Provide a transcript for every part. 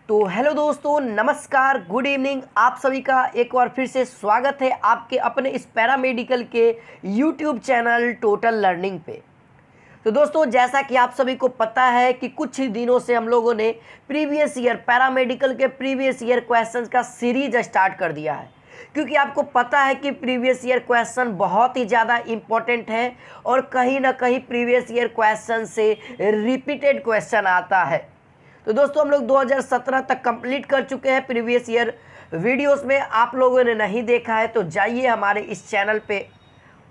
तो हेलो दोस्तों, नमस्कार, गुड इवनिंग। आप सभी का एक बार फिर से स्वागत है आपके अपने इस पैरामेडिकल के यूट्यूब चैनल टोटल लर्निंग पे। तो दोस्तों, जैसा कि आप सभी को पता है कि कुछ ही दिनों से हम लोगों ने प्रीवियस ईयर पैरामेडिकल के प्रीवियस ईयर क्वेश्चंस का सीरीज स्टार्ट कर दिया है, क्योंकि आपको पता है कि प्रीवियस ईयर क्वेश्चन बहुत ही ज़्यादा इम्पोर्टेंट है और कहीं ना कहीं प्रीवियस ईयर क्वेश्चन से रिपीटेड क्वेश्चन आता है। तो दोस्तों, हम लोग 2017 तक कंप्लीट कर चुके हैं प्रीवियस ईयर वीडियोस में। आप लोगों ने नहीं देखा है तो जाइए हमारे इस चैनल पे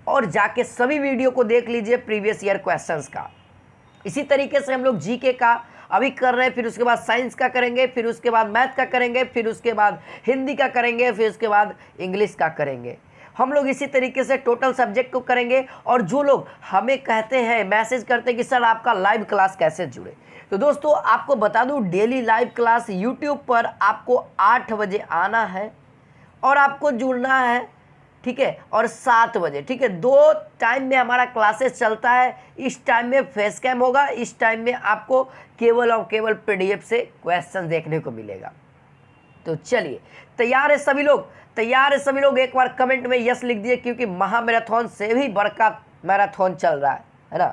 और जाके सभी वीडियो को देख लीजिए प्रीवियस ईयर क्वेश्चंस का। इसी तरीके से हम लोग जीके का अभी कर रहे हैं, फिर उसके बाद साइंस का करेंगे, फिर उसके बाद मैथ का करेंगे, फिर उसके बाद हिंदी का करेंगे, फिर उसके बाद इंग्लिश का करेंगे। हम लोग इसी तरीके से टोटल सब्जेक्ट को करेंगे। और जो लोग हमें कहते हैं, मैसेज करते हैं कि सर आपका लाइव क्लास कैसे जुड़े, तो दोस्तों आपको बता दूं, डेली लाइव क्लास यूट्यूब पर आपको 8 बजे आना है और आपको जुड़ना है, ठीक है, और 7 बजे, ठीक है। 2 टाइम में हमारा क्लासेस चलता है। इस टाइम में फेस कैम होगा, इस टाइम में आपको केवल और केवल पीडीएफ से क्वेश्चन देखने को मिलेगा। तो चलिए, तैयार है सभी लोग? तैयार है सभी लोग? एक बार कमेंट में यस लिख दिए, क्योंकि महामैराथन से भी बड़का मैराथन चल रहा है ना।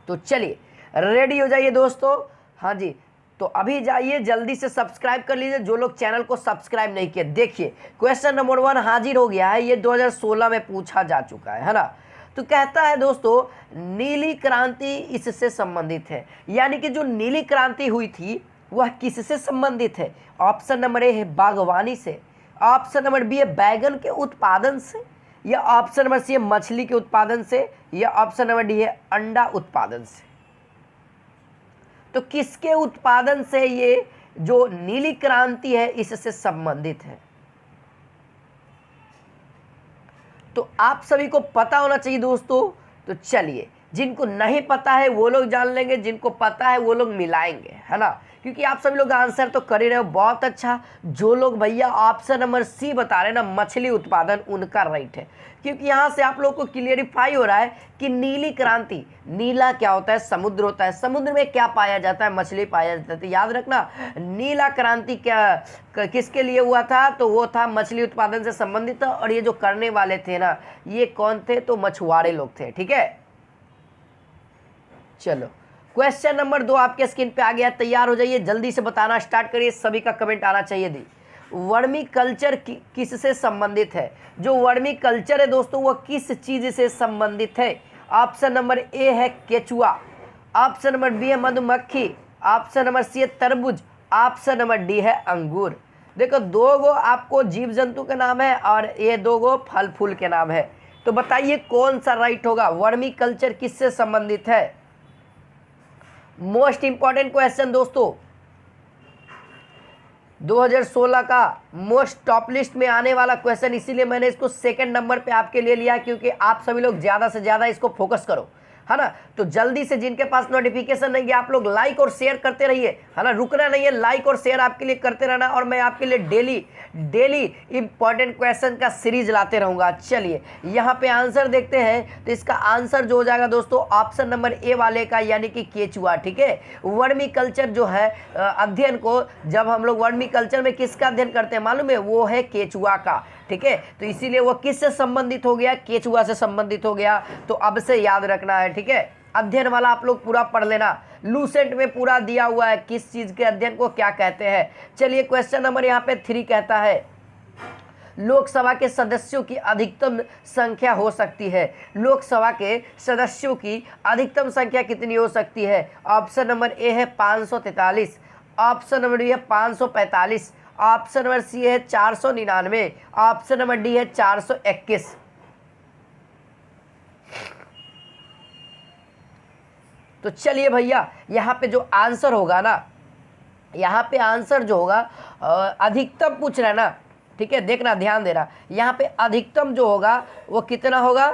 तो चलिए, रेडी हो जाइए दोस्तों। हाँ जी, तो अभी जाइए जल्दी से सब्सक्राइब कर लीजिए जो लोग चैनल को सब्सक्राइब नहीं किए। देखिए, क्वेश्चन नंबर 1 हाजिर हो गया है। ये 2016 में पूछा जा चुका है ना। तो कहता है दोस्तों, नीली क्रांति इससे संबंधित है, यानी कि जो नीली क्रांति हुई थी वह किससे संबंधित है? ऑप्शन नंबर ए है बागवानी से, ऑप्शन नंबर बी है बैगन के उत्पादन से, या ऑप्शन नंबर सी है मछली के उत्पादन से, या ऑप्शन नंबर डी है अंडा उत्पादन से। तो किसके उत्पादन से ये जो नीली क्रांति है इससे संबंधित है? तो आप सभी को पता होना चाहिए दोस्तों। तो चलिए, जिनको नहीं पता है वो लोग जान लेंगे, जिनको पता है वो लोग मिलाएंगे, है ना, क्योंकि आप सभी लोग आंसर तो कर ही रहे हो। बहुत अच्छा। जो लोग भैया ऑप्शन नंबर सी बता रहे हैं ना, मछली उत्पादन, उनका राइट है, क्योंकि यहाँ से आप लोग को क्लियरिफाई हो रहा है कि नीली क्रांति, नीला क्या होता है? समुद्र होता है। समुद्र में क्या पाया जाता है? मछली पाया जाता है। तो याद रखना, नीला क्रांति क्या किसके लिए हुआ था? तो वो था मछली उत्पादन से संबंधित था। और ये जो करने वाले थे ना, ये कौन थे? तो मछुआरे लोग थे, ठीक है। चलो, क्वेश्चन नंबर 2 आपके स्क्रीन पे आ गया। तैयार हो जाइए, जल्दी से बताना स्टार्ट करिए। सभी का कमेंट आना चाहिए। दी वर्मी कल्चर किससे संबंधित है? जो वर्मी कल्चर है दोस्तों, वह किस चीज से संबंधित है? ऑप्शन नंबर ए है केचुआ, ऑप्शन नंबर बी है मधुमक्खी, ऑप्शन नंबर सी है तरबूज, ऑप्शन नंबर डी है अंगूर। देखो, 2 गो आपको जीव जंतु के नाम है और ये 2 गो फल फूल के नाम है। तो बताइए कौन सा राइट होगा? वर्मी कल्चर किससे संबंधित है? मोस्ट इंपॉर्टेंट क्वेश्चन दोस्तों, 2016 का मोस्ट टॉप लिस्ट में आने वाला क्वेश्चन, इसीलिए मैंने इसको सेकंड नंबर पे आपके लिए लिया, क्योंकि आप सभी लोग ज़्यादा से ज़्यादा इसको फोकस करो, है ना। तो जल्दी से, जिनके पास नोटिफिकेशन नहीं है, आप लोग लाइक और शेयर करते रहिए, है ना, रुकना नहीं है। लाइक और शेयर आपके लिए करते रहना, और मैं आपके लिए डेली इंपॉर्टेंट क्वेश्चन का सीरीज लाते रहूँगा। चलिए, यहाँ पे आंसर देखते हैं। तो इसका आंसर जो हो जाएगा दोस्तों, ऑप्शन नंबर ए वाले का, यानी कि केचुआ, ठीक है। वर्मी कल्चर जो है अध्ययन को, जब हम लोग वर्मी कल्चर में किसका अध्ययन करते हैं मालूम है? वो है केचुआ का, ठीक है। तो इसीलिए वो किससे संबंधित हो गया? केचुआ से संबंधित हो गया। तो अब से याद रखना है, ठीक है। अध्ययन वाला आप लोग पूरा पढ़ लेना, लूसेंट में पूरा दिया हुआ है किस चीज के अध्ययन को क्या कहते हैं। चलिए, क्वेश्चन नंबर यहाँ पे 3 कहता है, लोकसभा के सदस्यों की अधिकतम संख्या हो सकती है। लोकसभा के सदस्यों की अधिकतम संख्या कितनी हो सकती है? ऑप्शन नंबर ए है 543, ऑप्शन नंबर बी है 545, ऑप्शन नंबर सी है 499, ऑप्शन नंबर डी है 421। तो चलिए भैया, यहाँ पे जो आंसर होगा ना, यहाँ पे आंसर जो होगा अधिकतम पूछ रहा है ना, ठीक है, देखना, ध्यान देना। यहाँ पे अधिकतम जो होगा वो कितना होगा?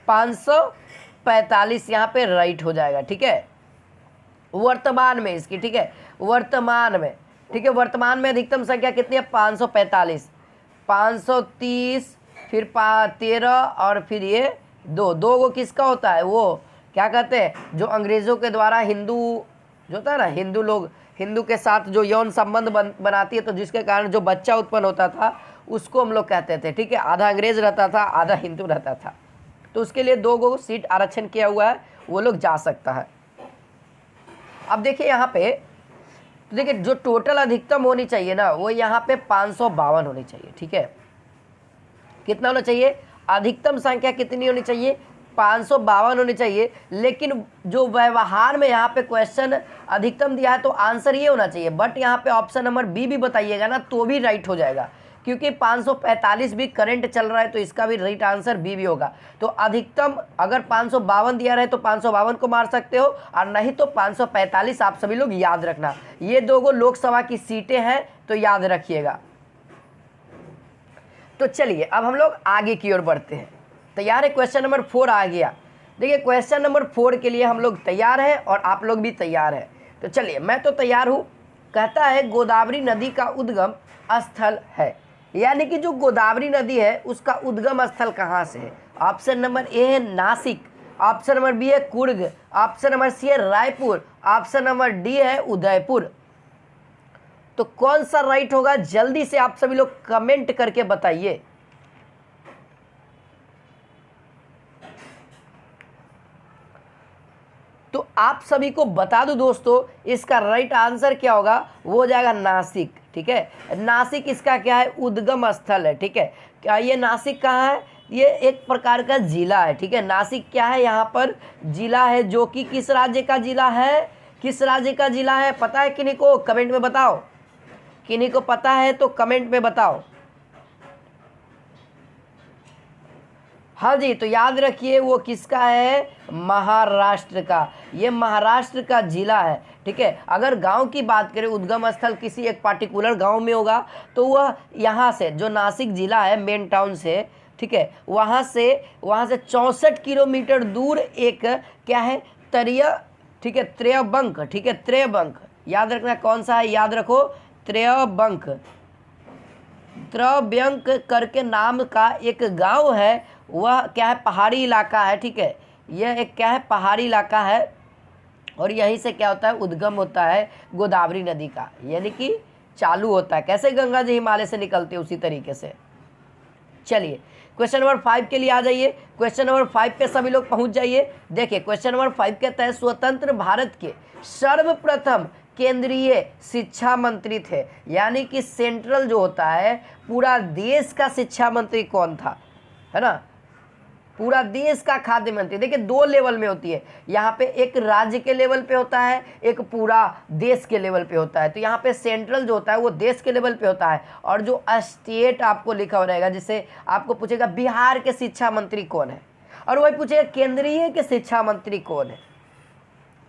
545 यहाँ पे राइट हो जाएगा, ठीक है। वर्तमान में इसकी, ठीक है, वर्तमान में, ठीक है, वर्तमान में अधिकतम संख्या कितनी है? 545, 530, फिर 13 और फिर ये 2 गो किसका होता है? वो क्या कहते हैं, जो अंग्रेज़ों के द्वारा हिंदू जो होता है ना, हिंदू लोग हिंदू के साथ जो यौन संबंध बनाती है, तो जिसके कारण जो बच्चा उत्पन्न होता था उसको हम लोग कहते थे, ठीक है। आधा अंग्रेज रहता था, आधा हिंदू रहता था, तो उसके लिए 2 गो सीट आरक्षण किया हुआ है, वो लोग जा सकता है। अब देखिए यहाँ पे, तो देखिए जो टोटल अधिकतम होनी चाहिए ना, वो यहाँ पे 552 होनी चाहिए, ठीक है। कितना होना चाहिए, अधिकतम संख्या कितनी होनी चाहिए, 552 होनी चाहिए। लेकिन जो व्यवहार में यहाँ पे क्वेश्चन अधिकतम दिया है, तो आंसर ये होना चाहिए। बट यहाँ पे ऑप्शन नंबर बी भी बताइएगा ना, तो भी राइट हो जाएगा, क्योंकि 545 भी करंट चल रहा है, तो इसका भी राइट आंसर बी भी होगा। तो अधिकतम अगर 552 दिया रहे तो 552 को मार सकते हो, और नहीं तो 545। आप सभी लोग याद रखना, ये 2 गो लोकसभा की सीटें हैं, तो याद रखिएगा। तो चलिए अब हम लोग आगे की ओर बढ़ते हैं। तैयार है, क्वेश्चन नंबर 4 आ गया। देखिए क्वेश्चन नंबर 4 के लिए हम लोग तैयार हैं और आप लोग भी तैयार हैं। तो चलिए, मैं तो तैयार हूँ। कहता है गोदावरी नदी का उद्गम स्थल है, यानी कि जो गोदावरी नदी है उसका उद्गम स्थल कहाँ से है। ऑप्शन नंबर ए है नासिक, ऑप्शन नंबर बी है कुर्ग, ऑप्शन नंबर सी है रायपुर, ऑप्शन नंबर डी है उदयपुर। तो कौन सा राइट होगा, जल्दी से आप सभी लोग कमेंट करके बताइए। तो आप सभी को बता दूं दोस्तों, इसका राइट आंसर क्या होगा, वो हो जाएगा नासिक, ठीक है। नासिक इसका क्या है, उद्गम स्थल है, ठीक है। क्या ये नासिक कहाँ है, ये एक प्रकार का जिला है, ठीक है। नासिक क्या है, यहाँ पर जिला है, जो कि किस राज्य का जिला है, किस राज्य का जिला है, पता है किन्हीं को, कमेंट में बताओ। किन्हीं को पता है तो कमेंट में बताओ। हाँ जी, तो याद रखिए वो किसका है, महाराष्ट्र का। ये महाराष्ट्र का जिला है, ठीक है। अगर गांव की बात करें, उद्गम स्थल किसी एक पार्टिकुलर गांव में होगा, तो वह यहाँ से जो नासिक जिला है मेन टाउन से, ठीक है, वहाँ से 64 किलोमीटर दूर एक क्या है, ठीक है, त्रयबंक, ठीक है, त्रयबंक याद रखना कौन सा है, याद रखो, त्रयबंक करके नाम का एक गांव है। वह क्या है, पहाड़ी इलाका है, ठीक है। यह एक क्या है, पहाड़ी इलाका है, और यहीं से क्या होता है, उद्गम होता है गोदावरी नदी का, यानी कि चालू होता है। कैसे गंगा जी हिमालय से निकलते हैं, उसी तरीके से। चलिए क्वेश्चन नंबर 5 के लिए आ जाइए। क्वेश्चन नंबर 5 पे सभी लोग पहुंच जाइए। देखिए क्वेश्चन नंबर 5 कहता है स्वतंत्र भारत के सर्वप्रथम केंद्रीय शिक्षा मंत्री थे, यानी कि सेंट्रल जो होता है, पूरा देश का शिक्षा मंत्री कौन था, है ना, पूरा देश का खाद्य मंत्री। देखिए 2 लेवल में होती है, यहाँ पे एक राज्य के लेवल पे होता है, एक पूरा देश के लेवल पे होता है। तो यहाँ पे सेंट्रल जो होता है वो देश के लेवल पे होता है, और जो स्टेट आपको लिखा हो रहेगा, जिससे आपको पूछेगा बिहार के शिक्षा मंत्री कौन है, और वही पूछेगा केंद्रीय के शिक्षा मंत्री कौन है।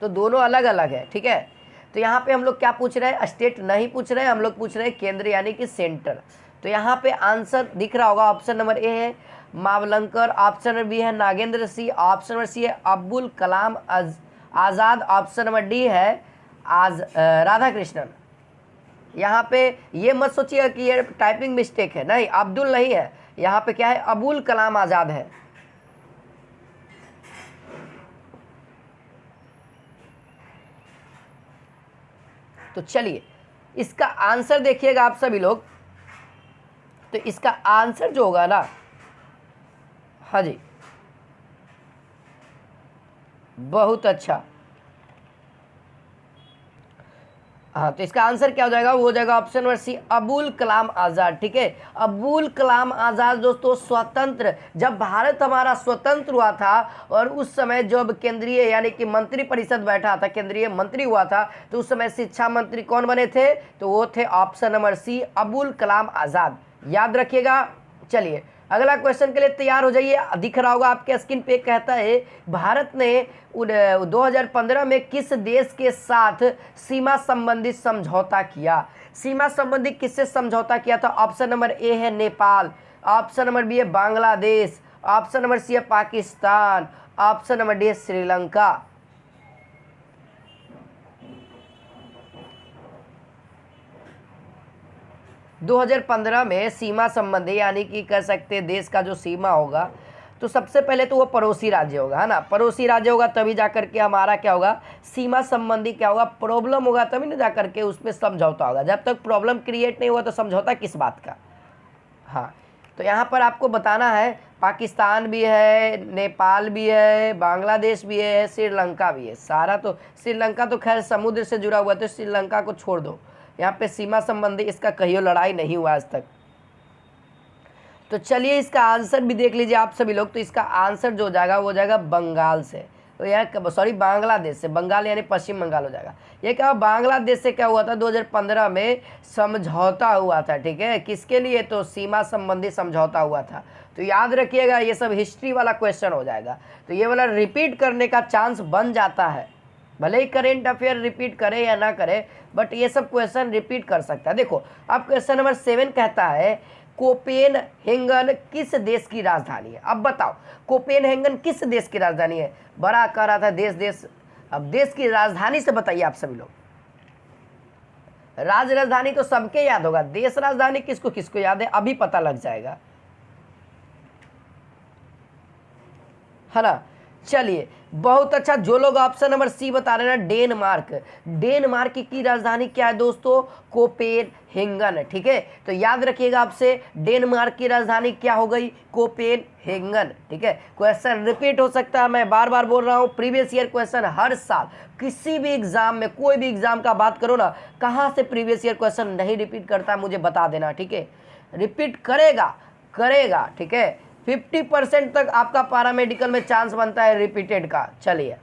तो दोनों अलग अलग है, ठीक है। तो यहाँ पे हम लोग क्या पूछ रहे हैं, स्टेट नहीं पूछ रहे हैं, हम लोग पूछ रहे हैं केंद्र यानी कि सेंटर। तो यहाँ पे आंसर दिख रहा होगा, ऑप्शन नंबर ए है मावलंकर, ऑप्शन नंबर बी है Nagendra Singh, option number C है Abdul Kalam Azad, option number D है राधा कृष्णन। यहाँ पे ये मत सोचिएगा कि ये टाइपिंग मिस्टेक है, नहीं, अब्दुल नहीं है, यहाँ पे क्या है, अबुल कलाम आज़ाद है। तो चलिए इसका आंसर देखिएगा आप सभी लोग। तो इसका आंसर जो होगा ना, हाँ जी, बहुत अच्छा। हाँ, तो इसका आंसर क्या हो जाएगा, वो हो जाएगा ऑप्शन नंबर सी अबुल कलाम आज़ाद, ठीक है। अबुल कलाम आज़ाद दोस्तों स्वतंत्र, जब भारत हमारा स्वतंत्र हुआ था, और उस समय जब केंद्रीय यानी कि मंत्री परिषद बैठा था, केंद्रीय मंत्री हुआ था, तो उस समय शिक्षा मंत्री कौन बने थे, तो वो थे ऑप्शन नंबर सी अबुल कलाम आज़ाद, याद रखिएगा। चलिए अगला क्वेश्चन के लिए तैयार हो जाइए। दिख रहा होगा आपके स्क्रीन पे, कहता है भारत ने 2015 में किस देश के साथ सीमा संबंधी समझौता किया। सीमा संबंधी किससे समझौता किया था, ऑप्शन नंबर ए है नेपाल, ऑप्शन नंबर बी है बांग्लादेश, ऑप्शन नंबर सी है पाकिस्तान, ऑप्शन नंबर डी है श्रीलंका। 2015 में सीमा संबंधी यानी कि कह सकते हैं देश का जो सीमा होगा, तो सबसे पहले तो वो पड़ोसी राज्य होगा, है ना। पड़ोसी राज्य होगा तभी जा करके हमारा क्या होगा, सीमा संबंधी क्या होगा, प्रॉब्लम होगा, तभी ना जा करके उसमें समझौता होगा। जब तक प्रॉब्लम क्रिएट नहीं हुआ तो समझौता किस बात का। हाँ, तो यहाँ पर आपको बताना है पाकिस्तान भी है, नेपाल भी है, बांग्लादेश भी है, श्रीलंका भी है। सारा तो श्रीलंका तो खैर समुद्र से जुड़ा हुआ है, तो श्रीलंका को छोड़ दो। यहाँ पे सीमा संबंधी इसका कहियो लड़ाई नहीं हुआ आज तक। तो चलिए इसका आंसर भी देख लीजिए आप सभी लोग। तो इसका आंसर जो हो जाएगा वो हो जाएगा बंगाल से, तो यहाँ सॉरी बांग्लादेश से। बंगाल यानी पश्चिम बंगाल हो जाएगा। ये क्या बांग्लादेश से क्या हुआ था, 2015 में समझौता हुआ था, ठीक है। किसके लिए, तो सीमा संबंधी समझौता हुआ था। तो याद रखिएगा ये सब हिस्ट्री वाला क्वेश्चन हो जाएगा। तो ये वाला रिपीट करने का चांस बन जाता है, भले ही करेंट अफेयर रिपीट करे या ना करे, बट ये सब क्वेश्चन रिपीट कर सकता है। देखो अब क्वेश्चन नंबर 7 कहता है कोपेनहेगन किस देश की राजधानी है। अब बताओ कोपेनहेगन किस देश की राजधानी है। बड़ा कह रहा था देश देश, अब देश की राजधानी से बताइए आप सभी लोग। राजधानी तो सबके याद होगा, देश राजधानी किसको किसको याद है अभी पता लग जाएगा, है ना। चलिए बहुत अच्छा, जो लोग ऑप्शन नंबर सी बता रहे हैं ना, डेनमार्क। डेनमार्क की राजधानी क्या है दोस्तों, कोपेनहेगन, ठीक है। तो याद रखिएगा आपसे डेनमार्क की राजधानी क्या हो गई, कोपेनहेगन, ठीक है। क्वेश्चन रिपीट हो सकता है, मैं बार बार बोल रहा हूँ। प्रीवियस ईयर क्वेश्चन हर साल किसी भी एग्जाम में, कोई भी एग्जाम का बात करो ना, कहाँ से प्रीवियस ईयर क्वेश्चन नहीं रिपीट करता मुझे बता देना, ठीक है। रिपीट करेगा, ठीक है। 50% तक आपका पैरामेडिकल में चांस बनता है रिपीटेड का। चलिए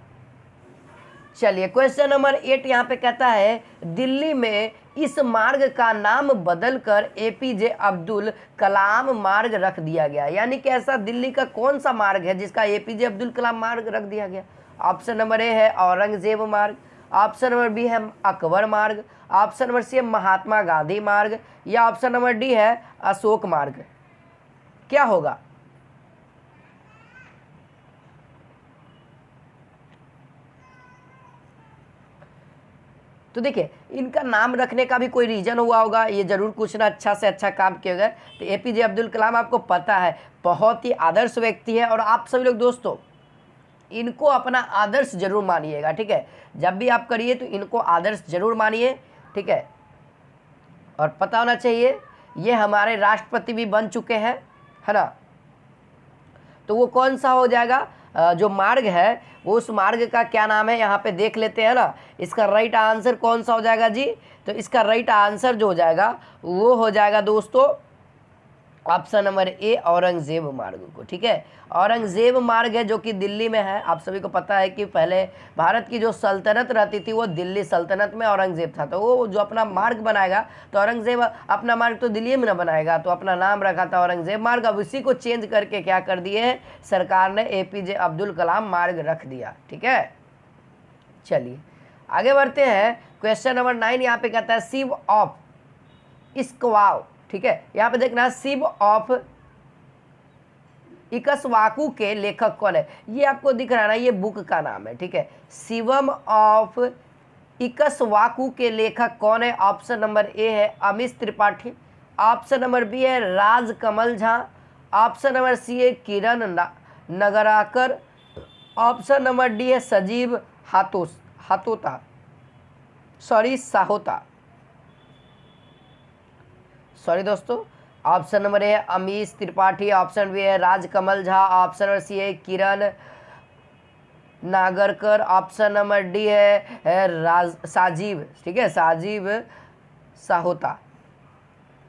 क्वेश्चन नंबर 8 यहाँ पे कहता है दिल्ली में इस मार्ग का नाम बदलकर एपीजे अब्दुल कलाम मार्ग रख दिया गया। यानी कि ऐसा दिल्ली का कौन सा मार्ग है जिसका एपीजे अब्दुल कलाम मार्ग रख दिया गया। ऑप्शन नंबर ए है औरंगजेब मार्ग, ऑप्शन नंबर बी है अकबर मार्ग, ऑप्शन नंबर सी है महात्मा गांधी मार्ग, या ऑप्शन नंबर डी है अशोक मार्ग। क्या होगा, तो देखिए इनका नाम रखने का भी कोई रीज़न हुआ होगा, ये जरूर कुछ ना अच्छा से अच्छा काम किया गया। तो एपीजे अब्दुल कलाम आपको पता है बहुत ही आदर्श व्यक्ति है, और आप सभी लोग दोस्तों इनको अपना आदर्श जरूर मानिएगा, ठीक है। जब भी आप करिए तो इनको आदर्श जरूर मानिए, ठीक है। और पता होना चाहिए ये हमारे राष्ट्रपति भी बन चुके हैं, है ना। तो वो कौन सा हो जाएगा, जो मार्ग है उस मार्ग का क्या नाम है, यहाँ पे देख लेते हैं ना। इसका राइट आंसर कौन सा हो जाएगा जी, तो इसका राइट आंसर जो हो जाएगा वो हो जाएगा दोस्तों ऑप्शन नंबर ए औरंगजेब मार्ग को, ठीक है। औरंगजेब मार्ग है जो कि दिल्ली में है। आप सभी को पता है कि पहले भारत की जो सल्तनत रहती थी वो दिल्ली सल्तनत में औरंगजेब था। तो वो जो अपना मार्ग बनाएगा तो औरंगजेब अपना मार्ग तो दिल्ली में ना बनाएगा, तो अपना नाम रखा था औरंगजेब मार्ग। अब उसी को चेंज करके क्या कर दिए सरकार ने, एपीजे अब्दुल कलाम मार्ग रख दिया, ठीक है। चलिए आगे बढ़ते हैं। क्वेश्चन नंबर 9 यहाँ पे कहता है शिव ऑफ इक्ष्वाकु, ठीक है। यहाँ पे देखना शिव ऑफ इक्ष्वाकु के लेखक कौन है, ये आपको दिख रहा है ना, ये बुक का नाम है, ठीक है। शिवम ऑफ इक्ष्वाकु के लेखक कौन है। ऑप्शन नंबर ए है Amish Tripathi, option number B है Rajkamal Jha, option number C है Kiran Nagarkar, option number D है सजीव हातोता साहोता। सॉरी दोस्तों, ऑप्शन नंबर ए है अमीश त्रिपाठी, ऑप्शन बी है Rajkamal Jha, option number C है Kiran Nagarkar, option number D है साजीव, ठीक है, साजीव साहोता।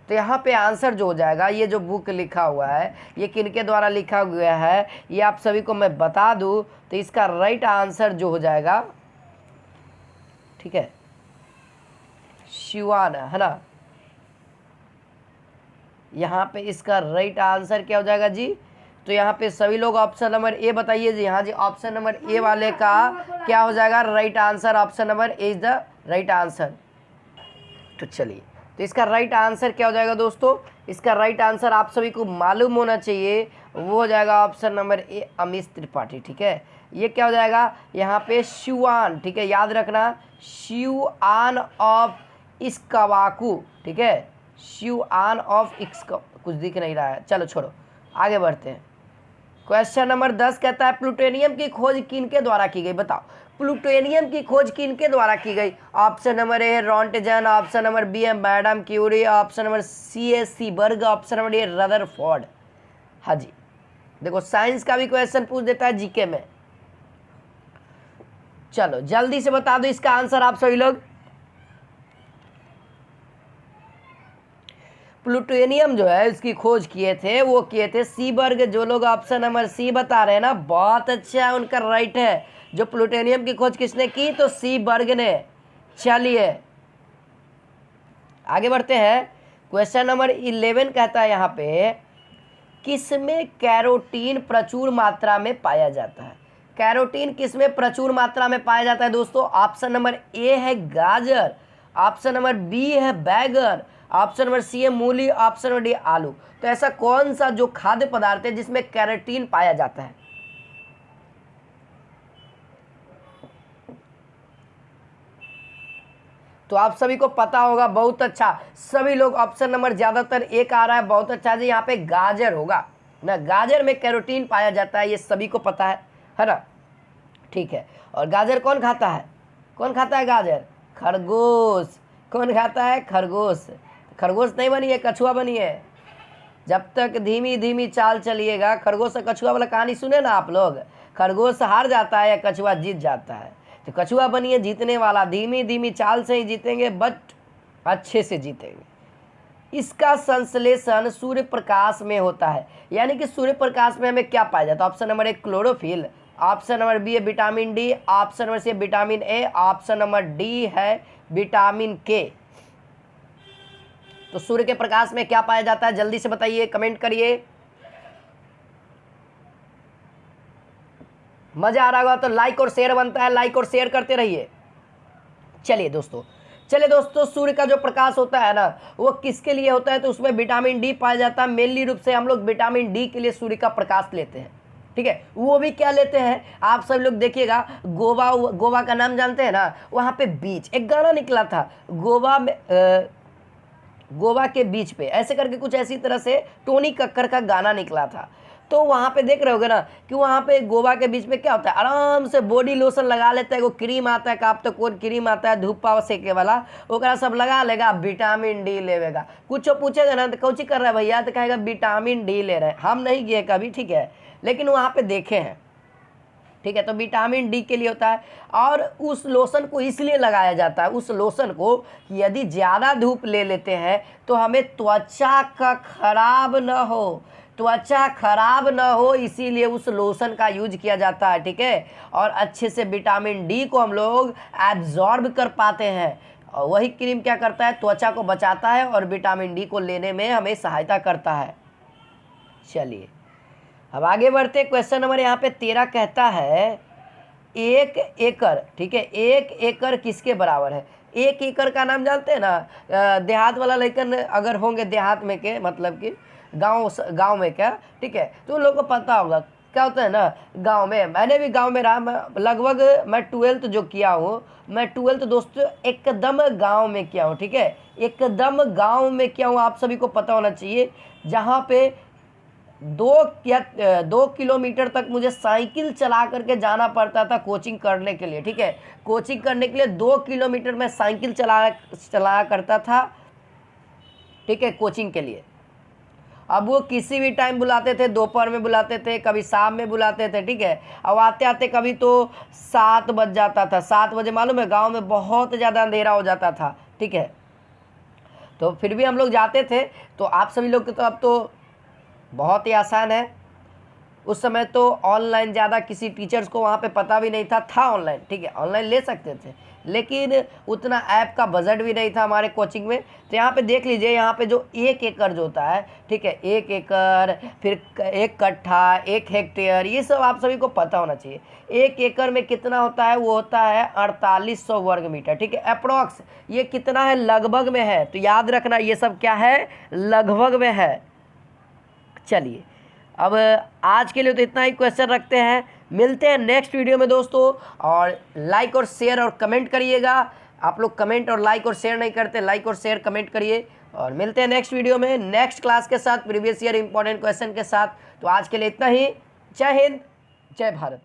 तो यहाँ पे आंसर जो हो जाएगा, ये जो बुक लिखा हुआ है ये किनके द्वारा लिखा गया है ये आप सभी को मैं बता दूँ। तो इसका राइट आंसर जो हो जाएगा, ठीक है, शिवान, है ना। यहाँ पे इसका राइट आंसर क्या हो जाएगा जी, तो यहाँ पे सभी लोग ऑप्शन नंबर ए बताइए जी। हाँ जी, ऑप्शन नंबर ए वाले का क्या हो जाएगा right answer, option number A is the right answer. तो चलिए, तो इसका राइट आंसर क्या हो जाएगा दोस्तों, इसका राइट आंसर आप सभी को मालूम होना चाहिए, वो हो जाएगा ऑप्शन नंबर ए अमीश त्रिपाठी, ठीक है। ये क्या हो जाएगा यहाँ पे शिवान, ठीक है, याद रखना शिवान ऑफ इक्ष्वाकु, ठीक है, शिवान ऑफ इक्ष्वाकु। कुछ दिख नहीं रहा है, चलो छोड़ो आगे बढ़ते हैं। क्वेश्चन नंबर 10 कहता है प्लूटोनियम की खोज किनके द्वारा की गई, बताओ प्लूटोनियम की खोज किनके द्वारा की गई। Option number A Roentgen, option number B है madam Curie, option number C है Seaborg, option number D Rutherford. हाँ जी, देखो साइंस का भी क्वेश्चन पूछ देता है जीके में। चलो जल्दी से बता दो इसका आंसर आप सभी लोग। प्लूटोनियम जो है इसकी खोज किए थे वो किए थे सीबर्ग। जो लोग ऑप्शन नंबर सी बता रहे हैं ना, बहुत अच्छा है, उनका राइट है। जो प्लूटोनियम की खोज किसने की, तो सीबर्ग ने। चलिए आगे बढ़ते हैं। क्वेश्चन नंबर 11 कहता है यहाँ पे किसमें कैरोटीन प्रचुर मात्रा में पाया जाता है। कैरोटीन किसमें प्रचुर मात्रा में पाया जाता है दोस्तों। ऑप्शन नंबर ए है गाजर, ऑप्शन नंबर बी है बैगन, ऑप्शन नंबर सी है मूली, ऑप्शन नंबर डी आलू। तो ऐसा कौन सा जो खाद्य पदार्थ है जिसमें कैरोटीन पाया जाता है। तो आप सभी को पता होगा, बहुत अच्छा, सभी लोग ऑप्शन नंबर ज्यादातर एक आ रहा है, बहुत अच्छा जी। यहाँ पे गाजर होगा ना, गाजर में कैरोटीन पाया जाता है, ये सभी को पता है ना। ठीक है, और गाजर कौन खाता है, कौन खाता है गाजर, खरगोश। कौन खाता है, खरगोश। खरगोश नहीं बनी है, कछुआ बनी है। जब तक धीमी धीमी चाल चलिएगा, खरगोश और कछुआ वाला कहानी सुने ना आप लोग, खरगोश हार जाता है या कछुआ जीत जाता है। तो कछुआ बनिए जीतने वाला, धीमी धीमी चाल से ही जीतेंगे बट अच्छे से जीतेंगे। इसका संश्लेषण सूर्य प्रकाश में होता है, यानी कि सूर्य प्रकाश में हमें क्या पाया जाता है। Option number 1 chlorophyll, option number B है vitamin D, option number C vitamin A, option number D है विटामिन के। तो सूर्य के प्रकाश में क्या पाया जाता है, जल्दी से बताइए, कमेंट करिए। मजा आ रहा होगा तो लाइक और शेयर बनता है, लाइक और शेयर करते रहिए। चलिए दोस्तों सूर्य का जो प्रकाश होता है ना, वो किसके लिए होता है, तो उसमें विटामिन डी पाया जाता है। मेनली रूप से हम लोग विटामिन डी के लिए सूर्य का प्रकाश लेते हैं। ठीक है, वो भी क्या लेते हैं, आप सब लोग देखिएगा, गोवा का नाम जानते हैं ना, वहाँ पे बीच एक गाना निकला था, गोवा के बीच पे, ऐसे करके कुछ ऐसी तरह से टोनी कक्कर का गाना निकला था। तो वहाँ पे देख रहे होगे ना कि वहाँ पे गोवा के बीच में क्या होता है, आराम से बॉडी लोशन लगा लेता है, वो क्रीम आता है, आप तो कौन क्रीम आता है धूप पाव सेके वाला, ओकरा सब लगा लेगा, विटामिन डी लेवेगा। कुछ पूछेगा ना तो कौची कर रहा है भैया, तो कहेगा विटामिन डी ले रहे हैं। हम नहीं गए कभी, ठीक है, लेकिन वहाँ पे देखे हैं। ठीक है, तो विटामिन डी के लिए होता है। और उस लोशन को इसलिए लगाया जाता है, उस लोशन को, कि यदि ज़्यादा धूप ले लेते हैं तो हमें त्वचा का खराब न हो, त्वचा खराब न हो, इसीलिए उस लोशन का यूज किया जाता है। ठीक है, और अच्छे से विटामिन डी को हम लोग एब्जॉर्ब कर पाते हैं, और वही क्रीम क्या करता है, त्वचा को बचाता है और विटामिन डी को लेने में हमें सहायता करता है। चलिए अब आगे बढ़ते। क्वेश्चन नंबर यहाँ पे 13 कहता है 1 एकड़, ठीक है, 1 एकड़ किसके बराबर है। 1 एकड़ का नाम जानते हैं ना, देहात वाला लेकिन अगर होंगे देहात में के, मतलब कि गांव में क्या, ठीक है, तो उन लोगों को पता होगा क्या होता है ना। गांव में, मैंने भी गांव में रहा, लगभग मैं 12th जो किया हूँ, मैं 12th दोस्तों एकदम गांव में किया हूँ। ठीक है, एकदम गांव में किया हूँ, आप सभी को पता होना चाहिए। जहाँ पे 2 किलोमीटर तक मुझे साइकिल चला करके जाना पड़ता था कोचिंग करने के लिए। ठीक है, कोचिंग करने के लिए 2 किलोमीटर मैं साइकिल चलाया करता था। ठीक है, कोचिंग के लिए। अब वो किसी भी टाइम बुलाते थे, दोपहर में बुलाते थे, कभी शाम में बुलाते थे। ठीक है, अब आते आते कभी तो 7 बज जाता था। 7 बजे मालूम है गांव में बहुत ज़्यादा अंधेरा हो जाता था। ठीक है, तो फिर भी हम लोग जाते थे। तो आप सभी लोग तो अब तो बहुत ही आसान है, उस समय तो ऑनलाइन ज़्यादा किसी टीचर्स को वहाँ पे पता भी नहीं था ऑनलाइन। ठीक है, ऑनलाइन ले सकते थे, लेकिन उतना ऐप का बजट भी नहीं था हमारे कोचिंग में। तो यहाँ पे देख लीजिए, यहाँ पे जो 1 एकड़ जो होता है, ठीक है, 1 एकड़, फिर 1 कट्ठा, 1 हेक्टेयर, ये सब आप सभी को पता होना चाहिए। 1 एकड़ में कितना होता है, वो होता है 4800 वर्ग मीटर। ठीक है, अप्रॉक्स ये कितना है, लगभग में है, तो याद रखना ये सब क्या है, लगभग में है। चलिए अब आज के लिए तो इतना ही क्वेश्चन रखते हैं, मिलते हैं नेक्स्ट वीडियो में दोस्तों। और लाइक और शेयर और कमेंट करिएगा। आप लोग कमेंट और लाइक और शेयर नहीं करते, लाइक और शेयर कमेंट करिए। और मिलते हैं नेक्स्ट वीडियो में नेक्स्ट क्लास के साथ, प्रीवियस ईयर इंपॉर्टेंट क्वेश्चन के साथ। तो आज के लिए इतना ही, जय हिंद, जय भारत।